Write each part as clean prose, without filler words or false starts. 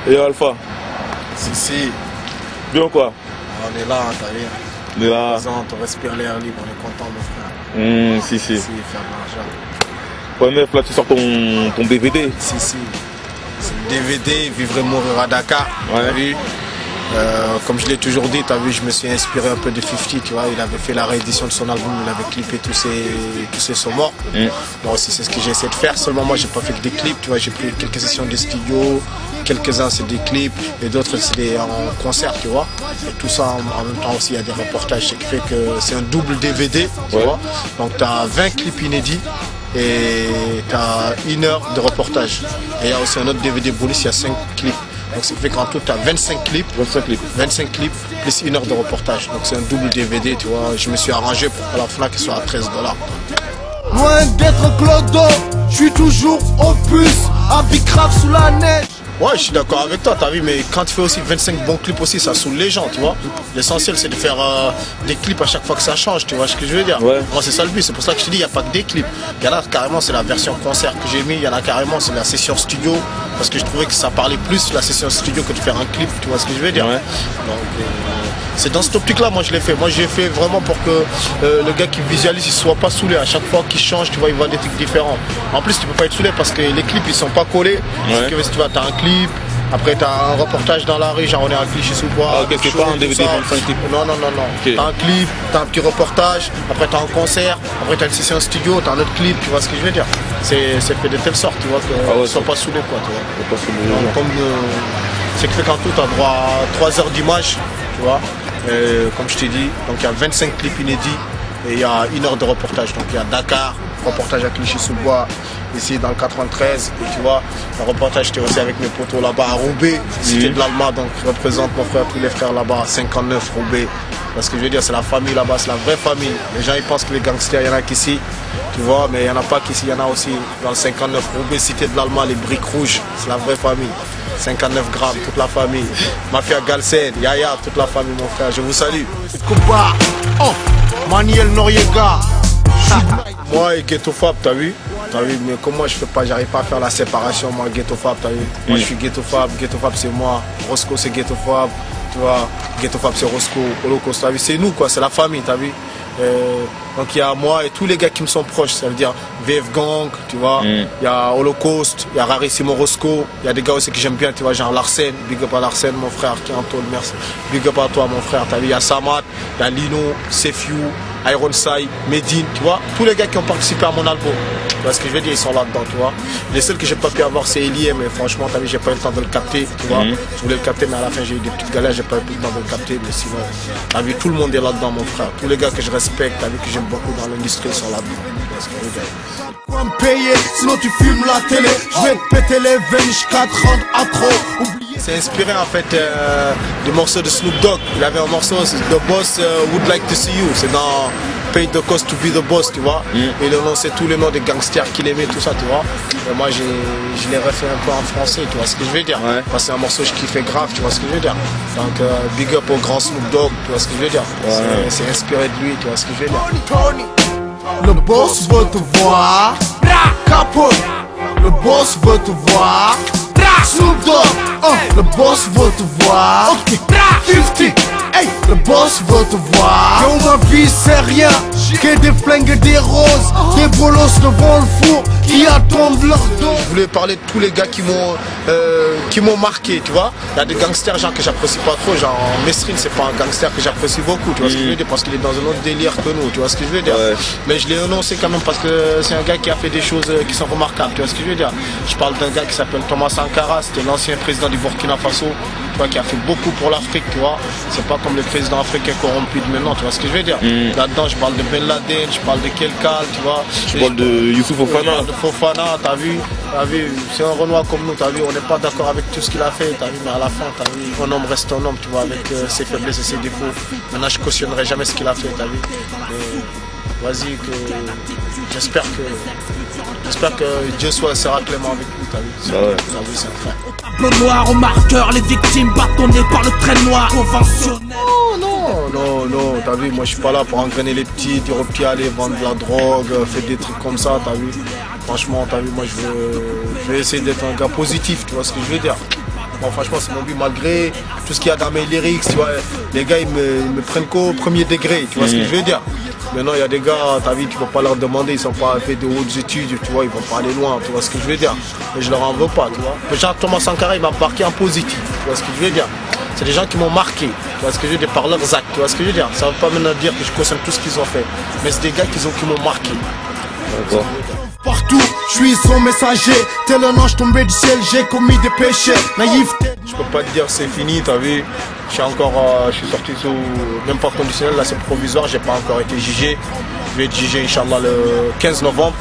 Et Alpha? Si. Bien quoi? On est là, t'as vu. On est là. On respire l'air libre, on est content mon frère. Si. Si, faire de l'argent. Point neuf, là tu sors ton DVD. Si. C'est le DVD, Vivre et mourir à Dakar. Ouais. T'as vu. Comme je l'ai toujours dit, t'as vu, je me suis inspiré un peu de 50, tu vois, il avait fait la réédition de son album, il avait clippé tous ses sons morts. Moi aussi c'est ce que j'ai essayé de faire, seulement moi j'ai pas fait que des clips, tu vois, j'ai pris quelques sessions de studio, quelques-uns c'est des clips et d'autres c'est en concert, tu vois. Et tout ça en même temps aussi il y a des reportages, ce qui fait que c'est un double DVD, tu vois. Donc tu as 20 clips inédits et tu as 1 heure de reportage. Et il y a aussi un autre DVD bonus, il y a 5 clips. Donc ça fait qu'en tout, tu as 25 clips, plus 1 heure de reportage. Donc c'est un double DVD, tu vois. Je me suis arrangé pour que la FNAC soit à 13 $. Loin d'être clodo, je suis toujours au puce, à Bicrave sous la neige. Ouais, je suis d'accord avec toi, t'as vu, mais quand tu fais aussi 25 bons clips aussi, ça saoule les gens, tu vois. L'essentiel, c'est de faire des clips à chaque fois que ça change, tu vois ce que je veux dire. Ouais. Moi, c'est ça le but, c'est pour ça que je te dis, il n'y a pas que des clips. Il y en a carrément, c'est la version concert que j'ai mis, il y en a carrément, c'est la session studio, parce que je trouvais que ça parlait plus la session studio que de faire un clip, tu vois ce que je veux dire. Ouais. Donc, c'est dans cette optique-là, moi, je l'ai fait. Moi, j'ai fait vraiment pour que le gars qui visualise, il ne soit pas saoulé. À chaque fois qu'il change, tu vois, il voit des trucs différents. En plus, tu peux pas être saoulé parce que les clips, ils sont pas collés. Ouais. Que, si tu vois, t'as un clip. Après, tu as un reportage dans la rue, genre on est à Clichy-sous-Bois. Ah, ok, c'est pas un DVD 25 clips. Non. Okay. Tu as un clip, tu as un petit reportage, après tu as un concert, après tu as une session studio, tu as un autre clip, tu vois ce que je veux dire. C'est fait de telle sorte, tu vois, qu'ils ne soient pas saoulés, quoi, tu vois. C'est que fait qu'en tout, tu as droit à 3 heures d'image, tu vois. Comme je t'ai dit, donc il y a 25 clips inédits et il y a 1 heure de reportage. Donc il y a Dakar, reportage à Clichy-sous-Bois, ici dans le 93, et tu vois, le reportage j'étais aussi avec mes potos là-bas à Roubaix, cité de l'Alma, donc je représente mon frère, tous les frères là-bas à 59 Roubaix. Parce que je veux dire, c'est la famille là-bas, c'est la vraie famille. Les gens ils pensent que les gangsters, il y en a qu'ici, tu vois, mais il n'y en a pas qu'ici, il y en a aussi dans le 59 Roubaix, cité de l'Alma, les briques rouges, c'est la vraie famille. 59 grammes, toute la famille. Mafia Galsen, Yaya, toute la famille, mon frère, je vous salue. Escobar, Manuel Noriega. Moi et Ghetto Fab, t'as vu, mais comme moi je fais pas, j'arrive pas à faire la séparation, moi Ghetto Fab, t'as vu. Moi je suis Ghetto Fab c'est moi, Roscoe c'est Ghetto Fab, tu vois, Ghetto Fab c'est Roscoe, Holocaust, t'as vu, c'est nous quoi, c'est la famille, t'as vu. Donc il y a moi et tous les gars qui me sont proches, ça veut dire VF Gang, tu vois, il y a Holocaust, il y a Rarissimo Roscoe, il y a des gars aussi que j'aime bien, tu vois, genre Larsen, big up à Larsen, mon frère, qui est en tôle, merci, big up à toi mon frère, t'as vu, il y a Samad, il y a Lino, Sefiu, Ironside, Medine, tu vois, tous les gars qui ont participé à mon album, tu vois ce que je veux dire, ils sont là-dedans, tu vois. Les seuls que j'ai pas pu avoir c'est Elie, mais franchement, t'as vu, j'ai pas eu le temps de le capter, tu vois. Je voulais le capter, mais à la fin j'ai eu des petites galères, j'ai pas eu le temps de le capter, mais sinon, t'as vu, tout le monde est là-dedans, mon frère. Tous les gars que je respecte, t'as vu, que j'aime beaucoup dans l'industrie, ils sont là-dedans. Tu vois ce que je veux dire. Quoi me payer, sinon tu fumes la télé. Je vais te péter les veines jusqu'à te rendre accro. C'est inspiré en fait du morceau de Snoop Dogg. Il avait un morceau, The Boss Would Like to See You. C'est dans Pay the Cost to Be the Boss, tu vois. Et il annonçait tous les noms des gangsters qu'il aimait, tout ça, tu vois. Et moi, je l'ai refait un peu en français, tu vois ce que je veux dire. Ouais. Parce que c'est un morceau qui fait grave, tu vois ce que je veux dire. Donc, big up au grand Snoop Dogg, tu vois ce que je veux dire. Ouais. C'est inspiré de lui, tu vois ce que je veux dire. Tony, le boss veut te voir. Capo, le boss veut te voir. Snoop Dogg, le boss veut te voir. 50, hey, le boss veut te voir. Yo, ma vie c'est rien, que des flingues et des roses. Des bolos devant le four qui attendent leur dos. Je voulais parler de tous les gars qui m'ont marqué, tu vois. Il y a des gangsters genre que j'apprécie pas trop, genre Mesrine c'est pas un gangster que j'apprécie beaucoup, tu vois ce que je veux dire, parce qu'il est dans un autre délire que nous, tu vois ce que je veux dire. Ouais. Mais je l'ai énoncé quand même parce que c'est un gars qui a fait des choses qui sont remarquables, tu vois ce que je veux dire. Je parle d'un gars qui s'appelle Thomas Sankara, c'était l'ancien président du Burkina Faso, tu vois, qui a fait beaucoup pour l'Afrique, tu vois. C'est pas comme les présidents africains corrompus de maintenant, tu vois ce que je veux dire. Là-dedans je parle de Ben Laden, je parle de Kelkal, tu vois. Je parle de Youssouf Fofana. De Fofana, t'as vu, c'est un Renoir comme nous, t'as vu, on n'est pas d'accord avec tout ce qu'il a fait, t'as vu, mais à la fin, t'as vu, un homme reste un homme, tu vois, avec ses faiblesses et ses défauts. Maintenant, je cautionnerai jamais ce qu'il a fait, t'as vu. Vas-y, j'espère que Dieu sera clément avec lui, t'as vu. T'as vu, c'est un frère. Tableau noir au marqueur, les victimes bâtonnées par le trait noir conventionnel. Non, t'as vu, moi je suis pas là pour engrainer les petits, dire aux petits aller vendre de la drogue, faire des trucs comme ça, t'as vu. Franchement, t'as vu, moi je veux essayer d'être un gars positif, tu vois ce que je veux dire. Bon, franchement, c'est mon but malgré tout ce qu'il y a dans mes lyrics, tu vois. Les gars, ils me prennent qu'au premier degré, tu vois ce que je veux dire. Maintenant, il y a des gars, ta vie, tu ne peux pas leur demander, ils sont pas fait de hautes études, tu vois, ils vont pas aller loin, tu vois ce que je veux dire. Et je leur en veux pas, tu vois. Jean Thomas Sankara, il m'a marqué en positif, tu vois ce que je veux dire. C'est des gens qui m'ont marqué, tu vois ce que je veux dire, par leurs actes, tu vois ce que je veux dire. Ça ne veut pas maintenant dire que je cautionne tout ce qu'ils ont fait, mais c'est des gars qui m'ont marqué. D'accord. Partout, je suis son messager. Tel un ange tombé du ciel, j'ai commis des péchés. Naïveté. Je peux pas te dire c'est fini, t'as vu. Je suis sorti sous même pas conditionnel, là c'est provisoire, j'ai pas encore été jugé. Je vais être jugé Inch'Allah le 15 novembre.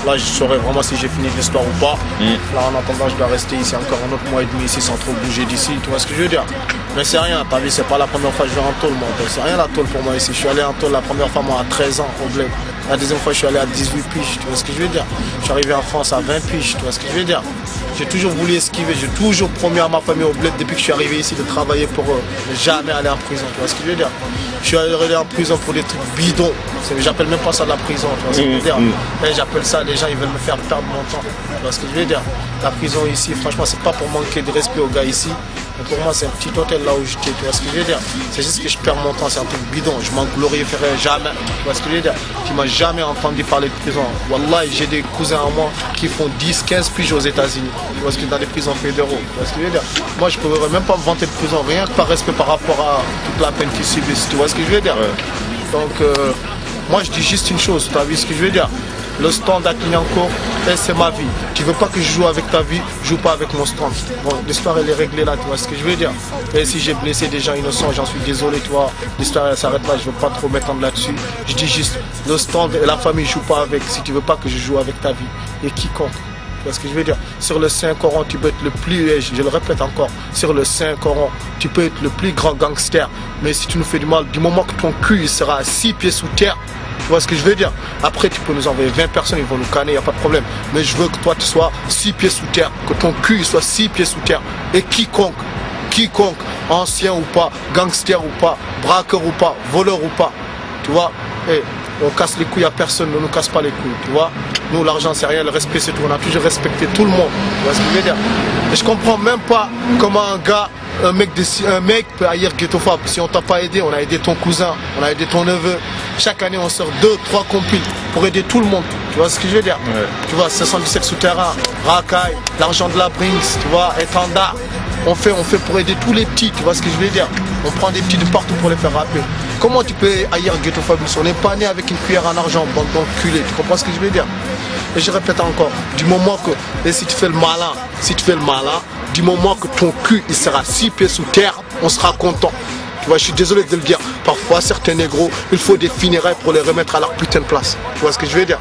Là je saurai vraiment si j'ai fini l'histoire ou pas. Là en attendant je dois rester ici encore un autre mois et demi ici sans trop bouger d'ici, tu vois ce que je veux dire. Mais c'est rien, t'as vu, c'est pas la première fois que je vais en tôle moi. C'est rien la tôle pour moi ici. Je suis allé en tôle la première fois moi à 13 ans au bled. La deuxième fois je suis allé à 18 piges, tu vois ce que je veux dire. Je suis arrivé en France à 20 piges, tu vois ce que je veux dire. J'ai toujours voulu esquiver, j'ai toujours promis à ma famille au bled depuis que je suis arrivé ici de travailler pour eux, ne jamais aller en prison, tu vois ce que je veux dire. Je suis allé en prison pour des trucs bidons, j'appelle même pas ça de la prison, tu vois ce que je veux dire. Et j'appelle ça, les gens ils veulent me faire perdre mon temps, tu vois ce que je veux dire. La prison ici, franchement c'est pas pour manquer de respect aux gars ici. Mais pour moi, c'est un petit hôtel là où j'étais, tu vois ce que je veux dire. C'est juste que je perds mon temps, c'est un truc bidon. Je m'en glorifierai jamais, tu vois ce que je veux dire. Tu m'as jamais entendu parler de prison. Wallah, j'ai des cousins à moi qui font 10, 15 piges aux États-Unis. Tu vois ce que dans des prisons fédéraux, tu vois ce que je veux dire. Moi, je ne pourrais même pas me vanter de prison, rien que par respect par rapport à toute la peine qu'ils subissent, tu vois ce que je veux dire. Donc, moi, je dis juste une chose, tu as vu ce que je veux dire. Le stand à Clignancourt, c'est ma vie. Tu veux pas que je joue avec ta vie, joue pas avec mon stand. Bon, l'histoire elle est réglée là, tu vois ce que je veux dire. Et si j'ai blessé des gens innocents, j'en suis désolé, tu vois. L'histoire elle s'arrête là, je veux pas trop m'étendre là-dessus. Je dis juste, le stand et la famille, joue pas avec. Si tu veux pas que je joue avec ta vie et quiconque. Tu vois ce que je veux dire. Sur le Saint-Coran, tu peux être le plus, et je le répète encore, sur le Saint-Coran, tu peux être le plus grand gangster. Mais si tu nous fais du mal, du moment que ton cul il sera à 6 pieds sous terre, tu vois ce que je veux dire. Après tu peux nous envoyer 20 personnes, ils vont nous canner, il n'y a pas de problème. Mais je veux que toi tu sois 6 pieds sous terre, que ton cul soit 6 pieds sous terre. Et quiconque, ancien ou pas, gangster ou pas, braqueur ou pas, voleur ou pas, tu vois, hey, on casse les couilles à personne, ne nous casse pas les couilles, tu vois. Nous l'argent c'est rien, le respect c'est tout, on a toujours respecté tout le monde, tu vois ce que je veux dire. Et je comprends même pas comment un mec peut haïr Ghetto Fab. Si on t'a pas aidé, on a aidé ton cousin, on a aidé ton neveu. Chaque année on sort 2, 3 compiles pour aider tout le monde, tu vois ce que je veux dire. Tu vois, 77 souterrains, racaille, l'argent de la Brinks, tu vois, étendard. On fait pour aider tous les petits, tu vois ce que je veux dire. On prend des petits de partout pour les faire rapper. Comment tu peux haïr Ghetto Fab? On n'est pas né avec une cuillère en argent, bande d'enculés, tu comprends ce que je veux dire. Et je répète encore, du moment que, et si tu fais le malin, du moment que ton cul il sera 6 pieds sous terre, on sera content. Tu vois, je suis désolé de le dire, parfois certains négros, il faut des funérailles pour les remettre à leur putain de place. Tu vois ce que je veux dire?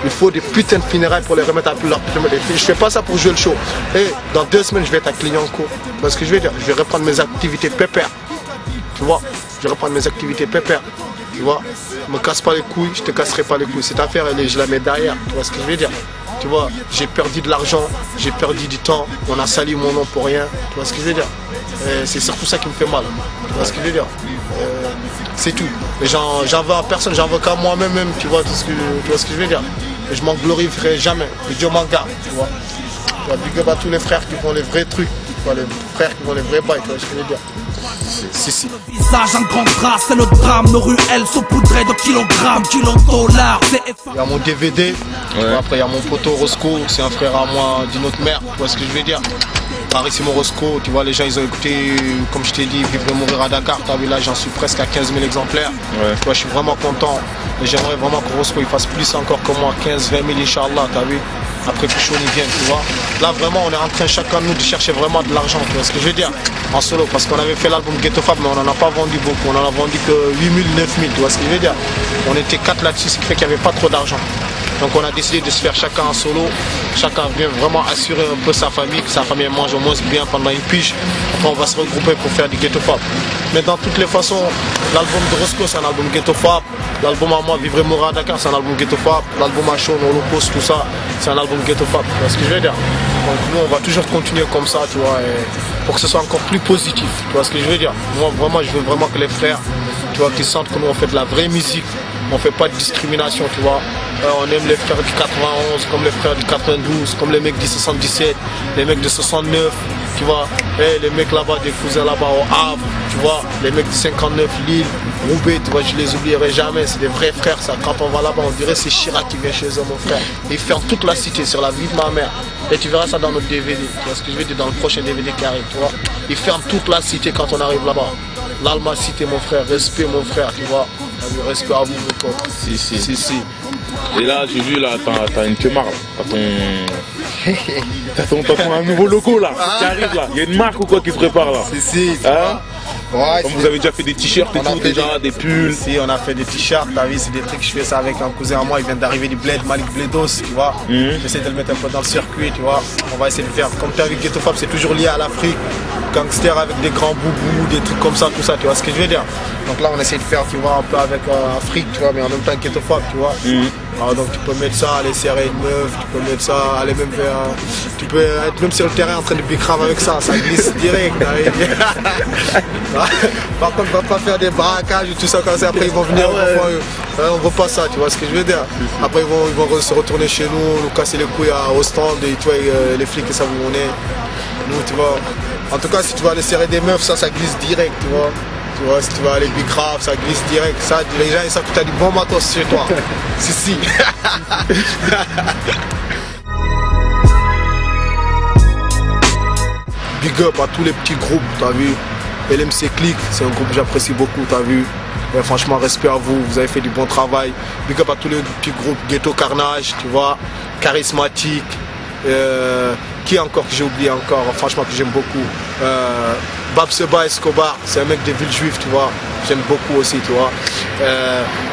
Il faut des putains de funérailles pour les remettre à leur putain de place. Je fais pas ça pour jouer le show. Et dans 2 semaines, je vais être à Clignancourt. Tu vois ce que je veux dire? Je vais reprendre mes activités pépères. Tu vois, je vais reprendre mes activités pépères. Tu vois, me casse pas les couilles, je te casserai pas les couilles. Cette affaire, je la mets derrière. Tu vois ce que je veux dire? Tu vois, j'ai perdu de l'argent, j'ai perdu du temps, on a sali mon nom pour rien. Tu vois ce que je veux dire? C'est surtout ça qui me fait mal. Tu vois ce que je veux dire? C'est tout. J'en veux à personne, j'en veux qu'à moi-même, tu vois, tu vois ce que je veux dire? Et je m'en glorifierai jamais. Et Dieu m'en garde, tu vois. Tu vois, big up à tous les frères qui font les vrais trucs. Tu vois, les frères qui font les vrais bails, tu vois ce que je veux dire? Si. Le visage en grand gras, c'est le drame. Nos ruelles saupoudrées de kilogrammes, $. Il y a mon DVD, après il y a mon poteau Roscoe, c'est un frère à moi d'une autre mère, tu vois ce que je veux dire. Carissimo Roscoe, tu vois, les gens ils ont écouté, comme je t'ai dit, Vivre et mourir à Dakar, tu as vu là j'en suis presque à 15 000 exemplaires. Tu vois, je suis vraiment content, et j'aimerais vraiment que Roscoe il fasse plus encore que moi, 15, 20 000 Inch'Allah, tu as vu. Après que Choni vienne, tu vois. Là vraiment on est en train chacun de nous de chercher vraiment de l'argent, tu vois ce que je veux dire, en solo, parce qu'on avait fait l'album Ghetto Fab mais on n'en a pas vendu beaucoup, on en a vendu que 8 000, 9 000, tu vois ce que je veux dire. On était 4 là-dessus, ce qui fait qu'il n'y avait pas trop d'argent. Donc on a décidé de se faire chacun en solo, chacun vient vraiment assurer un peu sa famille, que sa famille mange au moins bien pendant une pige. Après on va se regrouper pour faire du Ghetto Fab. Mais dans toutes les façons, l'album de Roscoe c'est un album Ghetto Fab, l'album à moi Vivre et mourir à Dakar c'est un album Ghetto Fab, l'album à Sean, Holocaust, tout ça, c'est un album Ghetto Fab, tu vois ce que je veux dire. Donc nous on va toujours continuer comme ça, tu vois, et pour que ce soit encore plus positif, tu vois ce que je veux dire. Moi vraiment je veux vraiment que les frères, tu vois, qu'ils sentent que nous on fait de la vraie musique, on fait pas de discrimination, tu vois. On aime les frères du 91, comme les frères du 92, comme les mecs du 77, les mecs de 69, tu vois. Et les mecs là-bas, des cousins là-bas au Havre, tu vois. Les mecs du 59, Lille, Roubaix, tu vois, je les oublierai jamais. C'est des vrais frères, ça. Quand on va là-bas, on dirait c'est Chirac qui vient chez eux, mon frère. Ils ferment toute la cité sur la vie de ma mère. Et tu verras ça dans notre DVD. Tu vois ce que je veux dire, dans le prochain DVD qui arrive, tu vois. Ils ferment toute la cité quand on arrive là-bas. L'Alma Cité, mon frère. Respect, mon frère, tu vois. Respect à vous, mes potes. Si. Et là, j'ai vu, là, t'as une queue marre, t'as un nouveau logo, là, qui arrive, là. Il y a une marque ou quoi qui se prépare, là. Si. Hein? Ouais, comme vous avez déjà fait des t-shirts et tout, déjà, des pulls. Si, on a fait des t-shirts, t'as vu, c'est des trucs, je fais ça avec un cousin à moi, il vient d'arriver du Bled, Malik Bledos, tu vois. J'essaie de le mettre un peu dans le circuit, tu vois. On va essayer de faire, comme tu as vu Ghetto Fab, c'est toujours lié à l'Afrique. Gangster avec des grands boubous, des trucs comme ça, tout ça, tu vois ce que je veux dire. Donc là, on essaie de faire, tu vois, un peu avec Afrique, tu vois, mais en même temps Ghetto Fab, tu vois. Alors, donc tu peux mettre ça, aller serrer une meuf, tu peux mettre ça, aller même faire, tu peux être même sur le terrain en train de bicrave avec ça glisse direct. Par contre, on va pas faire des braquages et tout ça comme ça, après ils vont venir, on veut pas ça, tu vois ce que je veux dire. Après ils vont se retourner chez nous casser les couilles au stand, et tu vois, les flics ils savent où on est. Nous, tu vois, en tout cas si tu vas aller serrer des meufs, ça glisse direct, tu vois. Tu vois, si tu vas aller bicrave, ça glisse direct. Ça, les gens ils savent que tu as du bon matos chez toi. si. Big up à tous les petits groupes, t'as vu. LMC Click, c'est un groupe que j'apprécie beaucoup, t'as vu. Et franchement, respect à vous, vous avez fait du bon travail. Big up à tous les petits groupes, Ghetto Carnage, tu vois, Charismatique. Qui encore que j'ai oublié encore, franchement que j'aime beaucoup. Babseba Escobar, c'est un mec des villes juives, tu vois. J'aime beaucoup aussi, tu vois.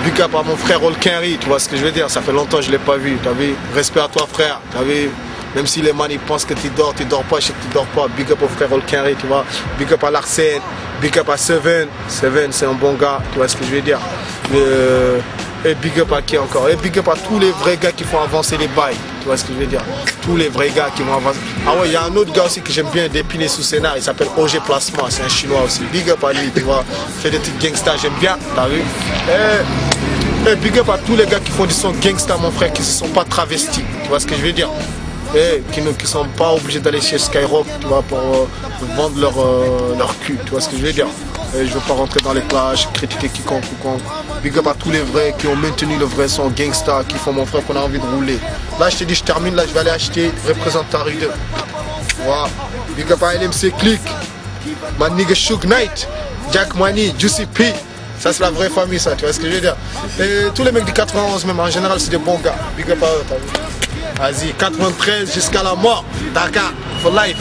Big up à mon frère Olkenry, tu vois ce que je veux dire. Ça fait longtemps que je ne l'ai pas vu, tu as vu. Respect à toi, frère, tu as vu. Même si les man ils pensent que tu dors pas, je sais que tu dors pas. Big up au frère Olkenry, tu vois. Big up à Larsen, big up à Seven. Seven, c'est un bon gars, tu vois ce que je veux dire. Et big up à qui encore? Et big up à tous les vrais gars qui font avancer les bails. Tu vois ce que je veux dire? Tous les vrais gars qui vont avancer. Ah ouais, il y a un autre gars aussi que j'aime bien d'épiner sous scénar. Il s'appelle OG Plasma, c'est un chinois aussi. Big up à lui, tu vois. Fait des trucs gangsta, j'aime bien, t'as vu? Et big up à tous les gars qui font du son gangsta, mon frère, qui ne se sont pas travestis. Tu vois ce que je veux dire? Et qui ne sont pas obligés d'aller chez Skyrock, tu vois, pour vendre leur cul. Tu vois ce que je veux dire? Et je veux pas rentrer dans les clashs, critiquer quiconque. Big up à tous les vrais qui ont maintenu le vrai son gangsta, qui font mon frère qu'on a envie de rouler. Là je te dis je termine, là je vais aller acheter représentant rue 2. Voilà. Big up à LMC Click, ma nigga Shug Knight, Jack Money, Juicy P. Ça c'est la vraie famille ça, tu vois ce que je veux dire. Et tous les mecs du 91 même en général c'est des bons gars. Big up à eux, t'as vu. Vas-y, 93 jusqu'à la mort, Dakar for life.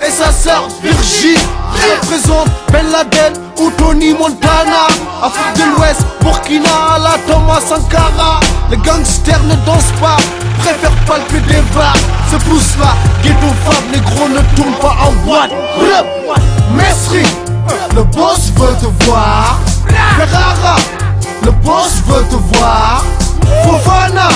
Et sa sœur Virginie représente Ben Laden ou Tony Montana. Afrique de l'Ouest, Burkina, la Thomas Sankara. Les gangsters ne dansent pas, préfèrent palper des barres. Ce pouce-là, Ghetto Fab, les gros ne tournent pas en boîte. Mesri, le boss veut te voir. Ferrara, le boss veut te voir. Fofana,